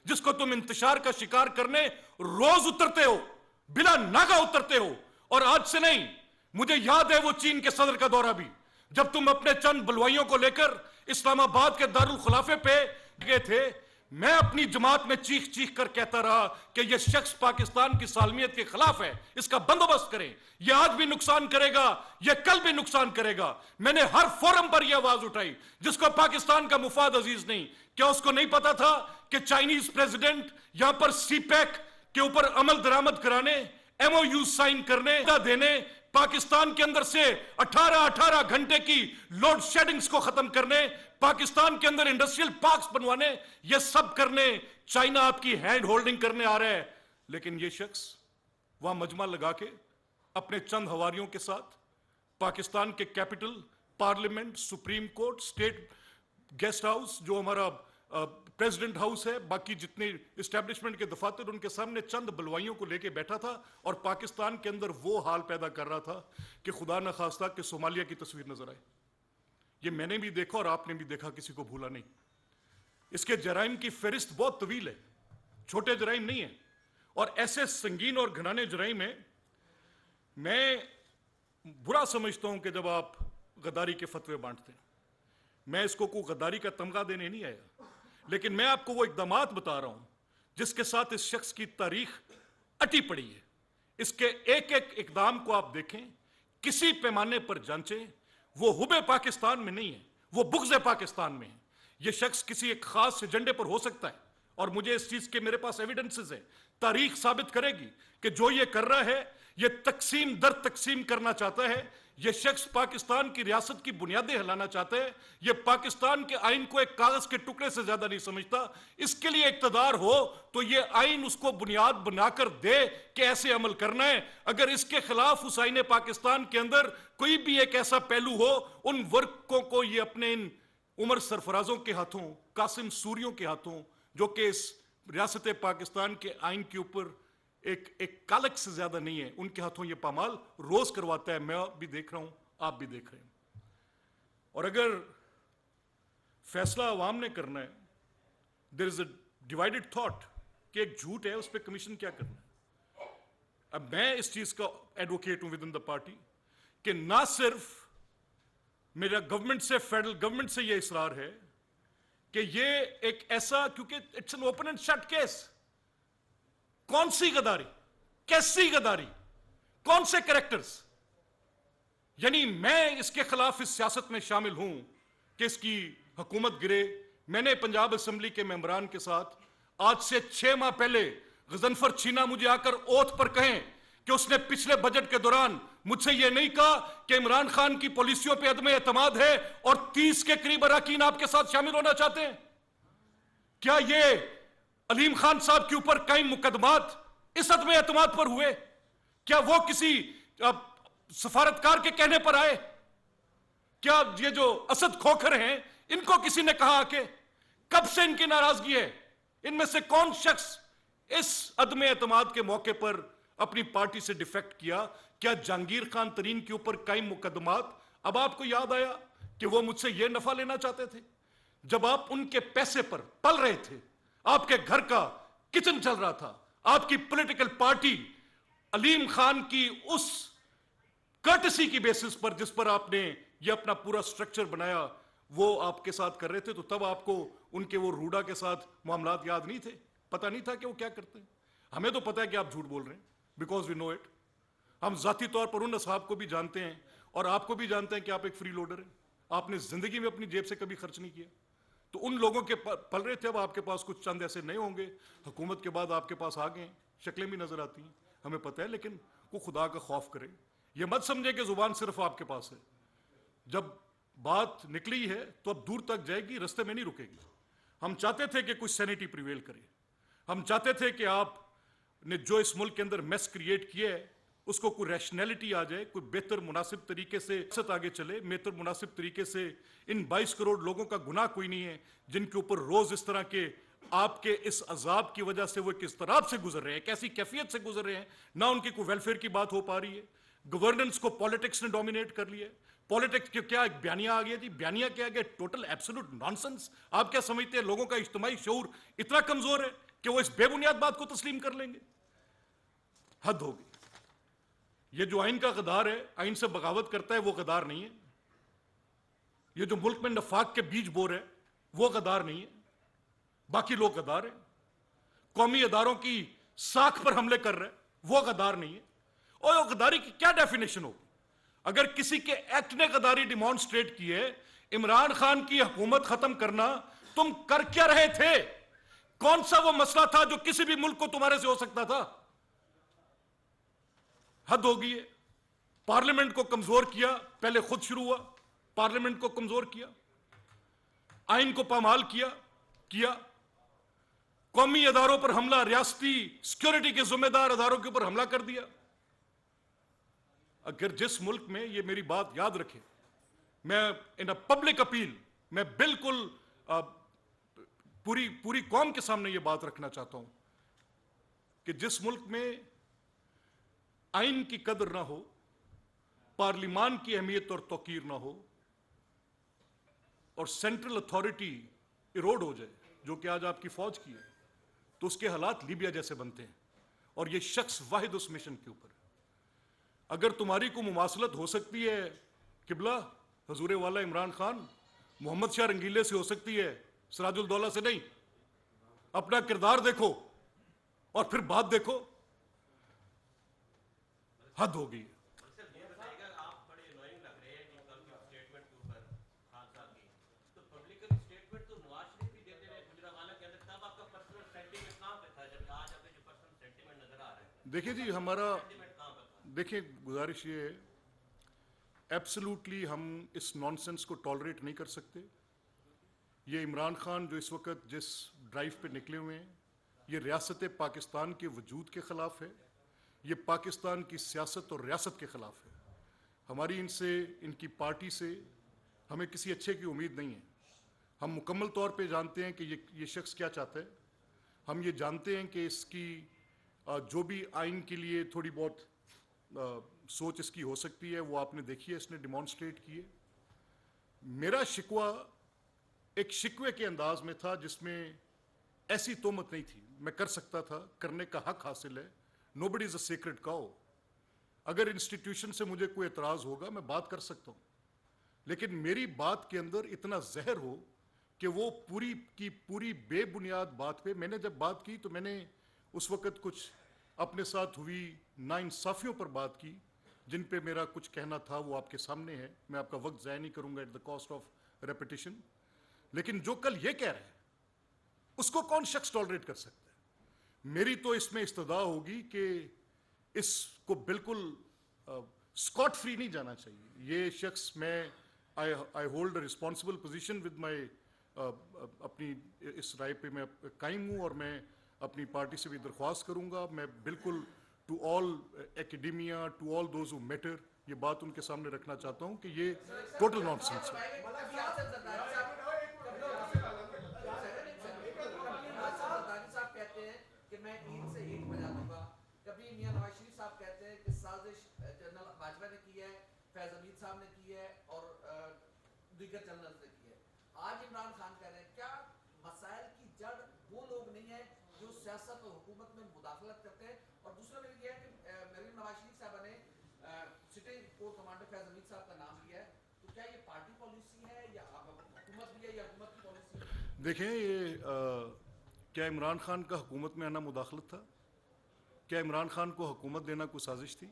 जिसको तुम इंतशार का शिकार करने रोज उतरते हो, बिला नागा उतरते हो। और आज से नहीं, मुझे याद है वो चीन के सदर का दौरा भी, जब तुम अपने चंद बलवाइयों को लेकर इस्लामाबाद के दारुल खुलाफे पे गए थे। मैं अपनी जमात में चीख चीख कर कहता रहा कि यह शख्स पाकिस्तान की सालमियत के खिलाफ है, इसका बंदोबस्त करें। यह आज भी नुकसान करेगा, यह कल भी नुकसान करेगा। मैंने हर फोरम पर यह आवाज उठाई। जिसको पाकिस्तान का मुफाद अजीज नहीं, क्या उसको नहीं पता था कि चाइनीज प्रेसिडेंट यहां पर सीपैक के ऊपर अमल दरामद कराने, एमओयू साइन करने, देने, पाकिस्तान के अंदर से 18 घंटे की लोड शेडिंग्स को खत्म करने, पाकिस्तान के अंदर इंडस्ट्रियल पार्क्स बनवाने, ये सब करने चाइना आपकी हैंड होल्डिंग करने आ रहा है। लेकिन ये शख्स वहां मजमा लगा के अपने चंद हवारियों के साथ पाकिस्तान के capital, parliament, supreme court, state guest house, जो हमारा प्रेसिडेंट हाउस है, बाकी जितने इस्टेब्लिशमेंट के दफातर, उनके सामने चंद बलवाइयों को लेके बैठा था और पाकिस्तान के अंदर वो हाल पैदा कर रहा था कि खुदा न खास्ता कि सोमालिया की तस्वीर नजर आए। ये मैंने भी देखा और आपने भी देखा, किसी को भूला नहीं। इसके जराइम की फहरिस्त बहुत तवील है, छोटे जराइम नहीं है। और ऐसे संगीन और घनाने जराइम में मैं बुरा समझता हूं कि जब आप गद्दारी के फतवे बांटते हैं। मैं इसको कोई गद्दारी का तमगा देने नहीं आया, लेकिन मैं आपको वो इकदामात बता रहा हूं जिसके साथ इस शख्स की तारीख अटी पड़ी है। इसके एक एक इकदाम को आप देखें, किसी पैमाने पर जांचें, वो हुबे पाकिस्तान में नहीं है, वो बुग़्ज़े पाकिस्तान में है। ये शख्स किसी एक खास एजेंडे पर हो सकता है, और मुझे इस चीज के मेरे पास एविडेंसेस है। तारीख साबित करेगी कि जो ये कर रहा है, ये तकसीम दर तकसीम करना चाहता है। ये शख्स पाकिस्तान की रियासत की बुनियादें हिलाना चाहता है। ये पाकिस्तान के आइन को एक कागज के टुकड़े से ज्यादा नहीं समझता। इसके लिए इक़्तिदार हो तो ये आइन उसको बुनियाद बनाकर दे कि ऐसे अमल करना है। अगर इसके खिलाफ उस आईने पाकिस्तान के अंदर कोई भी एक ऐसा पहलू हो, उन वर्कों को ये अपने इन उमर सरफराजों के हाथों, कासिम सूरियों के हाथों, जो कि इस रियासत पाकिस्तान के आइन के ऊपर एक कालक से ज्यादा नहीं है, उनके हाथों ये पामाल रोज करवाता है। मैं भी देख रहा हूं, आप भी देख रहे हैं। और अगर फैसला अवाम ने करना है, there is a divided thought कि एक झूठ है, उस पर कमीशन क्या करना है। अब मैं इस चीज का एडवोकेट हूं विद इन द पार्टी कि ना सिर्फ मेरा गवर्नमेंट से, फेडरल गवर्नमेंट से यह इसरार है कि ये एक ऐसा, क्योंकि it's an open and shut case. कौन सी गद्दारी, कैसी गद्दारी, कौन से कैरेक्टर्स, यानी मैं इसके खिलाफ इस सियासत में शामिल हूं कि इसकी हुकूमत गिरे। मैंने पंजाब असेंबली के मेंबरान के साथ आज से 6 माह पहले गजनफर छीना मुझे आकर ओथ पर कहें कि उसने पिछले बजट के दौरान मुझसे यह नहीं कहा कि इमरान खान की पॉलिसियों पर अदम एतमाद है और 30 के करीब अरकान आपके साथ शामिल होना चाहते हैं। क्या यह अलीम खान साहब के ऊपर कई मुकदमात इस अदम एतमाद पर हुए? क्या वो किसी सफारतकार के कहने पर आए? क्या ये जो असद खोखर हैं, इनको किसी ने कहा कि कब से इनकी नाराजगी है? इनमें से कौन शख्स इस अदम एतमाद के मौके पर अपनी पार्टी से डिफेक्ट किया? क्या जहांगीर खान तरीन के ऊपर कई मुकदमात? अब आपको याद आया कि वो मुझसे यह नफा लेना चाहते थे जब आप उनके पैसे पर पल रहे थे। आपके घर का किचन चल रहा था। आपकी पॉलिटिकल पार्टी अलीम खान की उस कर्टसी की बेसिस पर जिस पर आपने ये अपना पूरा स्ट्रक्चर बनाया, वो आपके साथ कर रहे थे। तो तब आपको उनके वो रूडा के साथ मामलात याद नहीं थे? पता नहीं था कि वो क्या करते हैं? हमें तो पता है कि आप झूठ बोल रहे हैं, बिकॉज वी नो इट। हम जाती तौर पर उन असहाब को भी जानते हैं और आपको भी जानते हैं कि आप एक फ्री लोडर हैं। आपने जिंदगी में अपनी जेब से कभी खर्च नहीं किया। तो उन लोगों के पल रहे थे। अब आपके पास कुछ चंद ऐसे नए होंगे, हुकूमत के बाद आपके पास आ गए, शक्लें भी नजर आती हैं, हमें पता है। लेकिन वो खुदा का खौफ करे। ये मत समझे कि जुबान सिर्फ आपके पास है। जब बात निकली है तो अब दूर तक जाएगी, रास्ते में नहीं रुकेगी। हम चाहते थे कि कुछ सैनिटी प्रिवेल करे। हम चाहते थे कि आपने जो इस मुल्क के अंदर मेस क्रिएट किया है, उसको कोई रैशनैलिटी आ जाए, कोई बेहतर मुनासिब तरीके से आगे चले, बेहतर मुनासिब तरीके से। इन 22 करोड़ लोगों का गुनाह कोई नहीं है जिनके ऊपर रोज इस तरह के आपके इस अजाब की वजह से वो किस तरह से गुजर रहे हैं, कैसी कैफियत से गुजर रहे हैं। ना उनकी कोई वेलफेयर की बात हो पा रही है। गवर्नेंस को पॉलिटिक्स ने डोमिनेट कर लिया। पॉलिटिक्स के क्या एक बयानिया आ गया जी, बयानिया क्या आ गया, टोटल एब्सोल्यूट नॉनसेंस। आप क्या समझते हैं लोगों का इज्तिमाई शऊर इतना कमजोर है کہ وہ اس बेबुनियाद बात को तस्लीम कर लेंगे? हद होगी। ये जो आइन का गद्दार है, आइन से बगावत करता है, वो गद्दार नहीं है। ये जो मुल्क में नफाक के बीज बो रहा है, वो गद्दार नहीं है। बाकी लोग गद्दार हैं। कौमी अदारों की साख पर हमले कर रहे हैं, वो गद्दार नहीं है। और वो गद्दारी की क्या डेफिनेशन होगी? अगर किसी के एक्ट ने गद्दारी डिमॉन्स्ट्रेट की है, इमरान खान की हुकूमत खत्म करना, तुम कर क्या रहे थे? कौन सा वो मसला था जो किसी भी मुल्क को तुम्हारे से हो सकता था? हद हो गई है। पार्लियामेंट को कमजोर किया, पहले खुद शुरू हुआ, पार्लियामेंट को कमजोर किया, आइन को पामाल किया, कौमी अदारों पर हमला, रियासती सिक्योरिटी के जिम्मेदार अदारों के ऊपर हमला कर दिया। अगर जिस मुल्क में, ये मेरी बात याद रखे, मैं इन अ पब्लिक अपील, मैं बिल्कुल पूरी कौम के सामने ये बात रखना चाहता हूं कि जिस मुल्क में आइन की कदर ना हो, पार्लिमान की अहमियत और तौकीर ना हो, और सेंट्रल अथॉरिटी इरोड हो जाए, जो कि आज आपकी फौज की है, तो उसके हालात लीबिया जैसे बनते हैं। और ये शख्स वाहिद उस मिशन के ऊपर। अगर तुम्हारी को मुमासलत हो सकती है किबला हजूर वाला इमरान खान, मोहम्मद शाह रंगीले से हो सकती है, सिराजुल दौला से नहीं। अपना किरदार देखो और फिर बात देखो। हद हो गई। देखिए जी, देखिए गुजारिश ये है, एब्सोल्युटली हम इस नॉनसेंस को टॉलरेट नहीं कर सकते। ये इमरान खान जो इस वक्त जिस ड्राइव पे निकले हुए हैं, ये रियासत पाकिस्तान के वजूद के ख़िलाफ़ है, ये पाकिस्तान की सियासत और रियासत के ख़िलाफ़ है। हमारी इनसे, इनकी पार्टी से हमें किसी अच्छे की उम्मीद नहीं है। हम मुकम्मल तौर पे जानते हैं कि ये शख्स क्या चाहता है। हम ये जानते हैं कि इसकी जो भी आइन के लिए थोड़ी बहुत सोच इसकी हो सकती है, वो आपने देखी है, इसने डिमॉन्स्ट्रेट की है। मेरा शिकवा एक शिकवे के अंदाज में था, जिसमें ऐसी तोहमत नहीं थी। मैं कर सकता था, करने का हक हासिल है। Nobody is a secret cow. अगर इंस्टीट्यूशन से मुझे कोई एतराज़ होगा, मैं बात कर सकता हूँ, लेकिन मेरी बात के अंदर इतना जहर हो कि वो पूरी की पूरी बेबुनियाद बात पे, मैंने जब बात की तो मैंने उस वक़्त कुछ अपने साथ हुई नाइंसाफियों पर बात की, जिन पे मेरा कुछ कहना था, वो आपके सामने है। मैं आपका वक्त ज़ाया नहीं करूँगा at the cost of repetition. लेकिन जो कल ये कह रहे हैं, उसको कौन शख्स टॉलरेट कर सकता है? मेरी तो इसमें इस्तदा होगी कि इसको बिल्कुल स्कॉट फ्री नहीं जाना चाहिए। ये शख्स, मैं I hold a responsible position with my, अपनी इस राय पे मैं कायम हूँ, और मैं अपनी पार्टी से भी दरख्वास्त करूँगा। मैं बिल्कुल to all academia, to all those who matter, ये बात उनके सामने रखना चाहता हूँ कि ये टोटल नॉनसेंस है। दीगर जनरल ने की है। आज इमरान खान कह रहे हैं, क्या मसाइल की जड़ वो लोग नहीं है जो सियासत और हुकूमत में मुदाखलत करते हैं? और दूसरा मेरे ये है कि मरीम नवाज शरीफ साहब ने sitting core commander Faiz Hamid साहब का नाम लिया है, तो क्या ये पार्टी पॉलिसी है या हुकूमत भी है या हुकूमत की पॉलिसी है? देखें, ये क्या इमरान खान का हुकूमत में आना मुदाखलत था? क्या इमरान खान को हुकूमत देना कोई साजिश थी?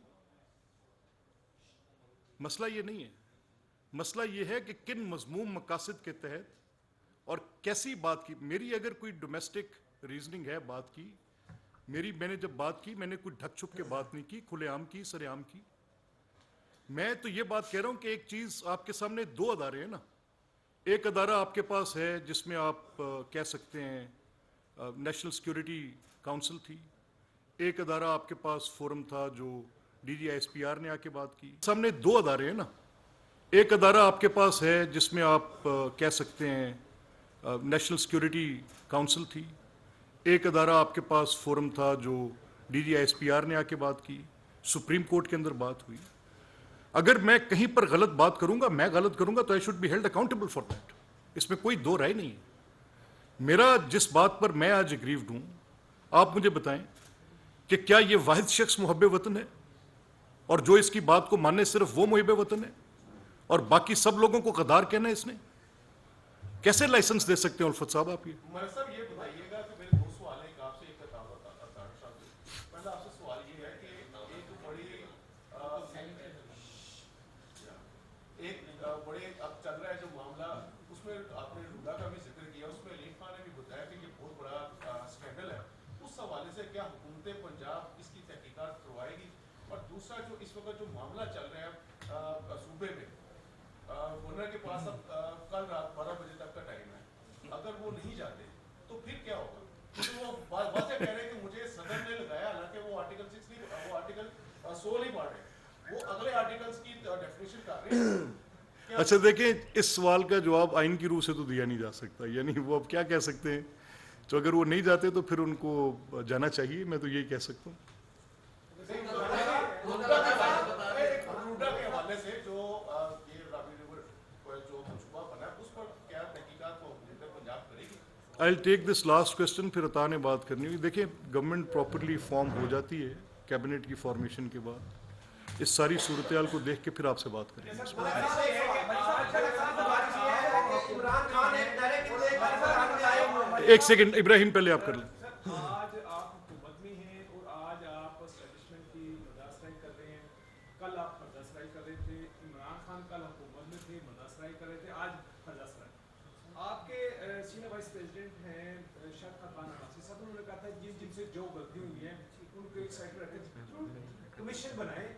मसला ये नहीं है। मसला ये है कि किन मज़मूम मकासद के तहत और कैसी बात की। मेरी अगर कोई डोमेस्टिक रीजनिंग है बात की, मैंने जब बात की, मैंने कोई ढक छुप के बात नहीं की, खुलेआम की, सरेआम की। मैं तो ये बात कह रहा हूँ कि एक चीज़ आपके सामने, दो अदारे हैं ना। एक अदारा आपके पास है जिसमें आप कह सकते हैं नेशनल सिक्योरिटी काउंसिल थी। एक अदारा आपके पास फोरम था जो DGISPR ने आके बात की। सामने दो अदारे हैं ना। एक अदारा आपके पास है जिसमें आप कह सकते हैं नेशनल सिक्योरिटी काउंसिल थी। एक अदारा आपके पास फोरम था जो DGISPR ने आके बात की। सुप्रीम कोर्ट के अंदर बात हुई। अगर मैं कहीं पर गलत बात करूंगा, मैं गलत करूंगा, तो I should be held accountable for that. इसमें कोई दो राय नहीं है। मेरा जिस बात पर मैं आज एग्रीव्ड हूं, آپ مجھے بتائیں کہ کیا یہ واحد شخص محب وطن ہے اور جو اس کی بات کو مانے صرف وہ محب وطن ہے اور باقی سب لوگوں کو غدار کہنا ہے اس نے؟ کیسے لائسنس دے سکتے ہیں الفت صاحب آپ یہ؟ صاحب یہ بتائیے گا کہ میرے دو سوال ہیں، ایک آپ سے ایک پہلا آپ سے سوال یہ ہے کہ ایک بڑے اب چل رہا ہے جو معاملہ، اس میں آپ نے روڈا کا بھی ذکر کیا، اس میں علیم خان نے بھی بتایا کہ یہ بہت بڑا اسکینڈل ہے، اس حوالے سے کیا حکومت پنجاب اس کی تحقیقات کروائے گی؟ اور دوسرا جو اس وقت جو معاملہ چل رہا ہے صوبے میں، گورنر کے پاس اب کل رات 12 بجے تک کا ٹائم ہے، اگر وہ نہیں جاتے تو پھر کیا ہوگا؟ کیونکہ وہ واضح کہہ رہے ہیں کہ مجھے صدر نے لگایا، حالانکہ وہ آرٹیکل 6 نہیں، وہ آرٹیکل 16 ہی پڑھ رہے ہیں، وہ اگلے آرٹیکلز کی ڈیفینیشن کر رہے ہیں۔ اچھا دیکھیں، اس سوال کا جواب آئین کی روح سے تو دیا نہیں جا سکتا، یعنی وہ اب کیا کہہ سکتے ہیں؟ تو اگر وہ نہیں جاتے تو پھر ان کو جانا چاہیے، میں تو یہی کہہ سکتا ہوں۔ روڈا کے حوالے سے جو یہ راوی ریور جو منصوبہ بنا ہے، اس پر کیا تحقیقات کو حکومت پنجاب کرے گی؟ I'll take this last question، پھر عطا نے بات کرنی ہوئی۔ دیکھیں، گورنمنٹ پراپرلی فارم ہو جاتی ہے کیبنٹ کی فارمیشن کے بعد، اس ساری صورتحال کو دیکھ کے پھر آپ سے بات کریں گے۔ ایک سیکنڈ ابراہیم، پہلے آپ کر لیں۔ آج آپ حکومت میں ہیں اور آج آپ اسٹیبلشمنٹ کی مداخلت کر رہے ہیں، کل آپ مداخلت کر رہے تھے، عمران خان کل حکومت میں تھے، مداخلت کر رہے تھے، آج مداخلت۔ آپ کے سینئر وائس پریزیڈنٹ ہیں شاہد خاقان عباسی صاحب، انہوں نے کہا تھا جن سے جو غلطی ہوئی ہیں ان کو ایک سائڈ پر رکھ کے کمیشن بنائے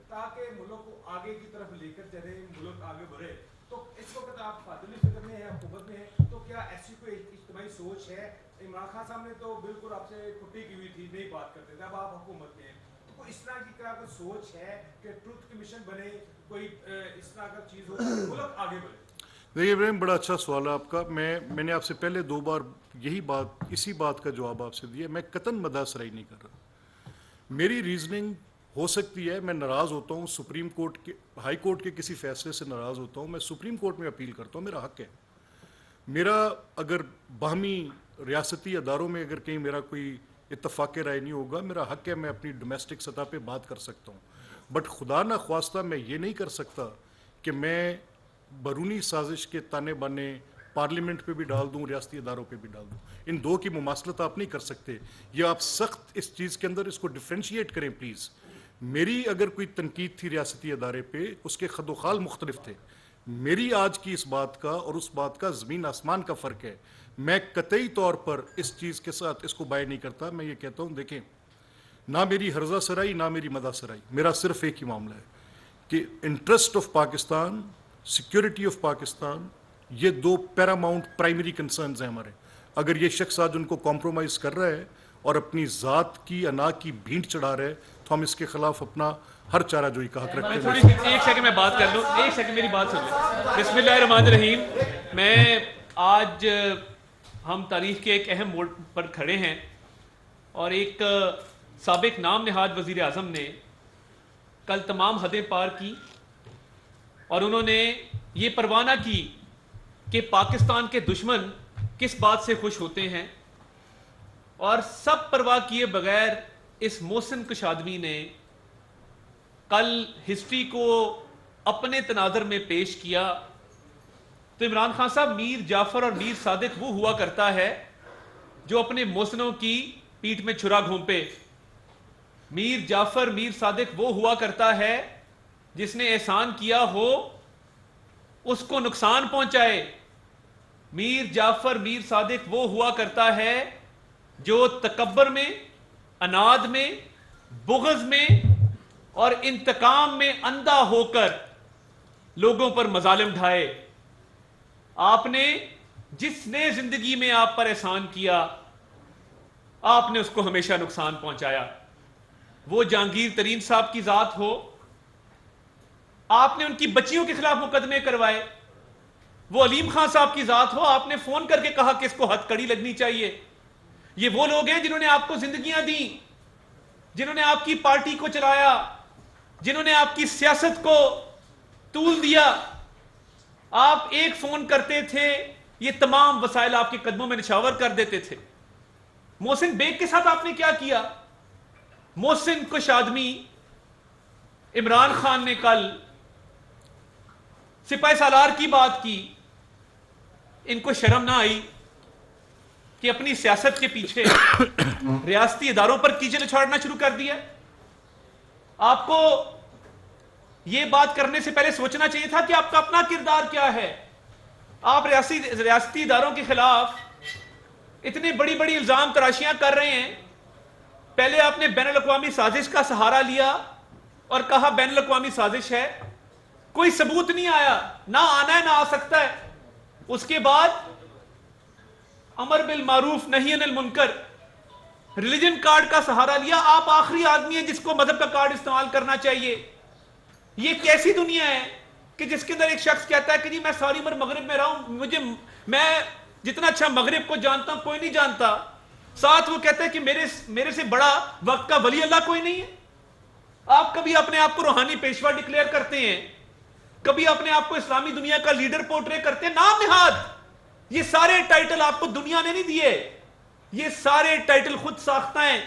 تاکہ ملک کو آگے کی طرف لے کر چلے، ملک آگے بڑھے۔ تو اس وقت آپ فاضلی فکر میں ہیں، حکومت میں ہیں، تو کیا ایسی کوئی اجتماعی سوچ ہے؟ عمران خان صاحب نے تو بالکل آپ سے کٹی کی ہوئی تھی، نہیں بات کرتے تھے، اب آپ حکومت میں ہیں، تو کوئی اس طرح کی کیا کوئی سوچ ہے کہ ٹروتھ کمیشن بنے، کوئی اس طرح کا چیز ہو، ملک آگے بڑھے؟ دیکھیے ابراہیم، بڑا اچھا سوال ہے آپ کا۔ میں نے آپ سے پہلے 2 بار یہی بات، اسی بات کا جواب آپ سے دیا۔ میں قطعاً مداخلت نہیں کر رہا۔ میری ریزننگ ہو سکتی ہے، میں ناراض ہوتا ہوں سپریم کورٹ کے، ہائی کورٹ کے کسی فیصلے سے ناراض ہوتا ہوں، میں سپریم کورٹ میں اپیل کرتا ہوں، میرا حق ہے۔ میرا اگر باہمی ریاستی اداروں میں اگر کہیں میرا کوئی اتفاق رائے نہیں ہوگا، میرا حق ہے، میں اپنی ڈومیسٹک سطح پہ بات کر سکتا ہوں، بٹ خدا نہ خواستہ میں یہ نہیں کر سکتا کہ میں بیرونی سازش کے تانے بانے پارلیمنٹ پہ بھی ڈال دوں، ریاستی اداروں پہ بھی ڈال دوں۔ ان دو کی مماثلت آپ نہیں کر سکتے، یہ آپ سخت اس چیز کے اندر اس کو ڈیفرینشیٹ کریں پلیز۔ میری اگر کوئی تنقید تھی ریاستی ادارے پہ، اس کے خد و خال مختلف تھے، میری آج کی اس بات کا اور اس بات کا زمین آسمان کا فرق ہے۔ میں قطعی طور پر اس چیز کے ساتھ اس کو بائی نہیں کرتا۔ میں یہ کہتا ہوں، دیکھیں، نہ میری ہرزہ سرائی نہ میری مدح سرائی، میرا صرف ایک ہی معاملہ ہے کہ interest of Pakistan, security of Pakistan, یہ 2 پیراماؤنٹ پرائمری کنسرنز ہیں ہمارے۔ اگر یہ شخص آج ان کو کمپرومائز کر رہا ہے اور اپنی ذات کی انا کی بھینٹ چڑھا رہا ہے، تو ہم اس کے خلاف اپنا ہر چارہ جوئی کا حق رکھتے ہیں۔ ایک سیکنڈ میں بات کر لوں، ایک سیکنڈ میری بات سن لیں۔ بسم اللہ الرحمن الرحیم۔ میں آج ہم تاریخ کے ایک اہم موڑ پر کھڑے ہیں اور ایک سابق نام نہاد وزیر اعظم نے کل تمام حدیں پار کی اور انہوں نے یہ پروانہ کی کہ پاکستان کے دشمن کس بات سے خوش ہوتے ہیں، اور سب پرواہ کیے بغیر اس محسن کش آدمی نے کل ہسٹری کو اپنے تناظر میں پیش کیا۔ تو عمران خان صاحب، میر جعفر اور میر صادق وہ ہوا کرتا ہے جو اپنے محسنوں کی پیٹھ میں چھرا گھونپے۔ میر جعفر، میر صادق وہ ہوا کرتا ہے جس نے احسان کیا ہو اس کو نقصان پہنچائے۔ میر جعفر، میر صادق وہ ہوا کرتا ہے جو تکبر میں، اناد میں، بغض میں اور انتقام میں اندھا ہو کر لوگوں پر مظالم ڈھائے۔ آپ نے جس نے زندگی میں آپ پر احسان کیا، آپ نے اس کو ہمیشہ نقصان پہنچایا۔ وہ جہانگیر ترین صاحب کی ذات ہو، آپ نے ان کی بچیوں کے خلاف مقدمے کروائے۔ وہ علیم خان صاحب کی ذات ہو، آپ نے فون کر کے کہا کہ اس کو ہتھ کڑی لگنی چاہیے۔ یہ وہ لوگ ہیں جنہوں نے آپ کو زندگیاں دیں، جنہوں نے آپ کی پارٹی کو چلایا، جنہوں نے آپ کی سیاست کو طول دیا۔ آپ ایک فون کرتے تھے، یہ تمام وسائل آپ کے قدموں میں نشاور کر دیتے تھے۔ محسن بیگ کے ساتھ آپ نے کیا کیا؟ محسن کش آدمی عمران خان نے کل سپاہی سالار کی بات کی، ان کو شرم نہ آئی کہ اپنی سیاست کے پیچھے ریاستی اداروں پر کیچڑ اچھاڑنا شروع کر دیا؟ آپ کو یہ بات کرنے سے پہلے سوچنا چاہیے تھا کہ آپ کا اپنا کردار کیا ہے۔ آپ ریاستی اداروں کے خلاف اتنے بڑی بڑی الزام تراشیاں کر رہے ہیں۔ پہلے آپ نے بین الاقوامی سازش کا سہارا لیا اور کہا بین الاقوامی سازش ہے، کوئی ثبوت نہیں آیا، نہ آنا ہے نہ آ سکتا ہے۔ اس کے بعد امر بالمعروف نہی عن المنکر، ریلیجن کارڈ کا سہارا لیا۔ آپ آخری آدمی ہیں جس کو مذہب کا کارڈ استعمال کرنا چاہیے۔ یہ کیسی دنیا ہے کہ جس کے اندر ایک شخص کہتا ہے کہ جی میں ساری عمر مغرب میں رہا ہوں، میں جتنا اچھا مغرب کو جانتا ہوں کوئی نہیں جانتا، ساتھ وہ کہتا ہے کہ میرے سے بڑا وقت کا ولی اللہ کوئی نہیں ہے۔ آپ کبھی اپنے آپ کو روحانی پیشوا ڈکلیئر کرتے ہیں، کبھی اپنے آپ کو اسلامی دنیا کا لیڈر پورٹرے کرتے ہیں، نام نہاد۔ یہ سارے ٹائٹل آپ کو دنیا نے نہیں دیے، یہ سارے ٹائٹل خود ساختہ ہیں۔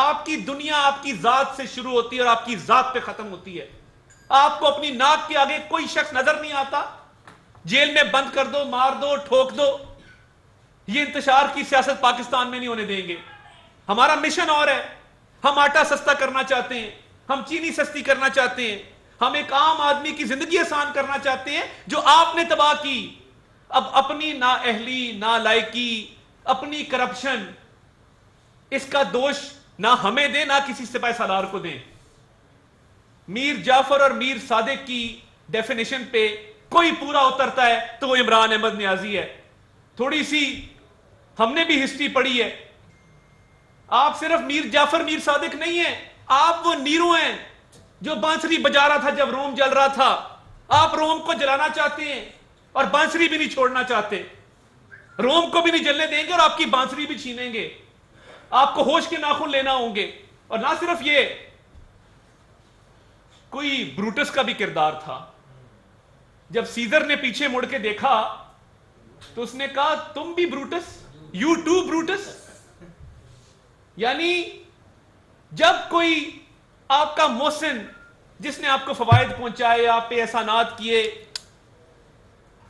آپ کی دنیا آپ کی ذات سے شروع ہوتی ہے اور آپ کی ذات پہ ختم ہوتی ہے۔ آپ کو اپنی ناک کے آگے کوئی شخص نظر نہیں آتا، جیل میں بند کر دو، مار دو، ٹھوک دو۔ یہ انتشار کی سیاست پاکستان میں نہیں ہونے دیں گے۔ ہمارا مشن اور ہے، ہم آٹا سستا کرنا چاہتے ہیں، ہم چینی سستی کرنا چاہتے ہیں، ہم ایک عام آدمی کی زندگی آسان کرنا چاہتے ہیں جو آپ نے تباہ کی۔ اب اپنی نااہلی، نالائکی، اپنی کرپشن، اس کا دوش نہ ہمیں دیں نہ کسی سپاہی سالار کو دیں۔ میر جعفر اور میر صادق کی ڈیفینیشن پہ کوئی پورا اترتا ہے تو وہ عمران احمد نیازی ہے۔ تھوڑی سی ہم نے بھی ہسٹری پڑھی ہے۔ آپ صرف میر جعفر میر صادق نہیں ہیں، آپ وہ نیرو ہیں جو بانسری بجا رہا تھا جب روم جل رہا تھا۔ آپ روم کو جلانا چاہتے ہیں اور بانسری بھی نہیں چھوڑنا چاہتے، روم کو بھی نہیں جلنے دیں گے اور آپ کی بانسری بھی چھینیں گے۔ آپ کو ہوش کے ناخن لینا ہوں گے۔ اور نہ صرف یہ، کوئی بروٹس کا بھی کردار تھا۔ جب سیزر نے پیچھے مڑ کے دیکھا تو اس نے کہا تم بھی بروٹس، یو ٹو بروٹس۔ یعنی جب کوئی آپ کا محسن جس نے آپ کو فوائد پہنچائے، آپ پہ احسانات کیے،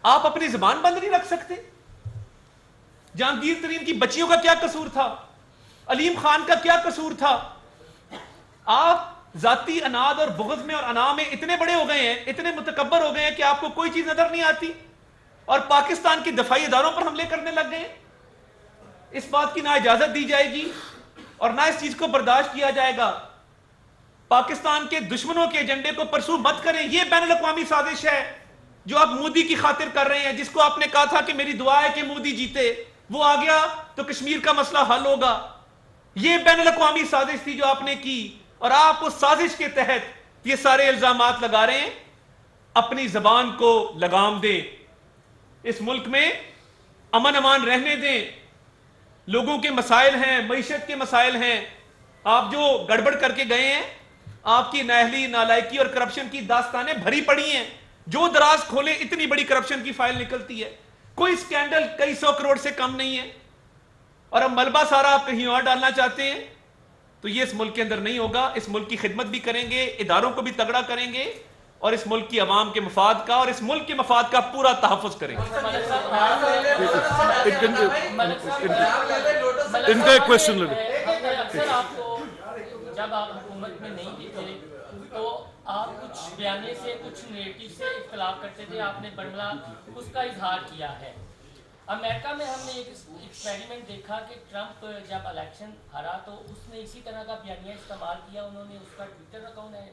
آپ اپنی زبان بند نہیں رکھ سکتے؟ جہانگیر ترین کی بچیوں کا کیا قصور تھا؟ علیم خان کا کیا قصور تھا؟ آپ ذاتی اناد اور بغض میں اور انا میں اتنے بڑے ہو گئے ہیں، اتنے متکبر ہو گئے ہیں کہ آپ کو کوئی چیز نظر نہیں آتی اور پاکستان کی دفاعی اداروں پر حملے کرنے لگ گئے ہیں۔ اس بات کی نہ اجازت دی جائے گی اور نہ اس چیز کو برداشت کیا جائے گا۔ پاکستان کے دشمنوں کے ایجنڈے کو پرسو مت کریں۔ یہ بین الاقوامی سازش ہے جو آپ مودی کی خاطر کر رہے ہیں، جس کو آپ نے کہا تھا کہ میری دعا ہے کہ مودی جیتے، وہ آ گیا تو کشمیر کا مسئلہ حل ہوگا۔ یہ بین الاقوامی سازش تھی جو آپ نے کی اور آپ اس سازش کے تحت یہ سارے الزامات لگا رہے ہیں۔ اپنی زبان کو لگام دیں، اس ملک میں امن امان رہنے دیں۔ لوگوں کے مسائل ہیں، معیشت کے مسائل ہیں، آپ جو گڑبڑ کر کے گئے ہیں، آپ کی نااہلی، نالائکی اور کرپشن کی داستانیں بھری پڑی ہیں۔ جو دراز کھولے اتنی بڑی کرپشن کی فائل نکلتی ہے، کوئی سکینڈل کئی 100 کروڑ سے کم نہیں ہے۔ اور اب ملبہ سارا آپ کہیں اور ڈالنا چاہتے ہیں تو یہ اس ملک کے اندر نہیں ہوگا۔ اس ملک کی خدمت بھی کریں گے، اداروں کو بھی تگڑا کریں گے اور اس ملک کی عوام کے مفاد کا اور اس ملک کے مفاد کا پورا تحفظ کریں گے۔ ان کا ایک کوشچن لے لیں۔ اکثر آپ کو جب آپ حکومت میں نہیں تھے تو آپ کچھ بیانے سے، کچھ نیریٹو سے اختلاف کرتے تھے، آپ نے برملا اس کا اظہار کیا ہے۔ امریکہ میں ہم نے ایک ایکسپیریمنٹ دیکھا کہ ٹرمپ جب الیکشن ہارا تو اس نے اسی طرح کا بیانیہ استعمال کیا، انہوں نے اس کا ٹویٹر اکاؤنٹ ہے